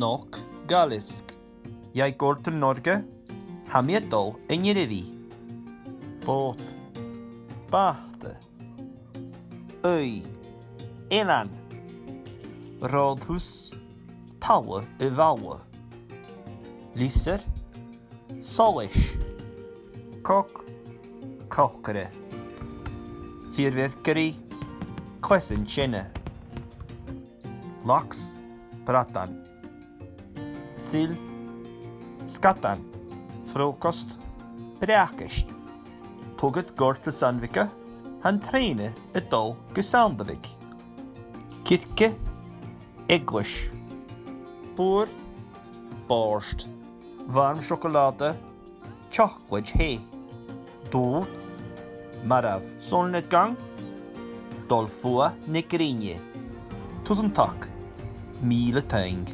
Nog Gælisk. Jeg går til Norge. Hamiedol Enjerivi. Båt. Bate. Øy. Innan. Rådhus. Tower Vaue. Lyser. Solish. Kokk. Kokere. Fyrverkeri. Kvesen kjenne. Laks. Bratan. Sild. Skattan. Frokost. Brakest. Toget går til Sandvika. Han trener et dag Gesandvik. Kirke. Eggwish. Bord. Borst. Varm sjokolade. Chocolate he. Dod. Marav. Solnedgang. Dolfua Nikrinje. Tusen takk. Mile tegn.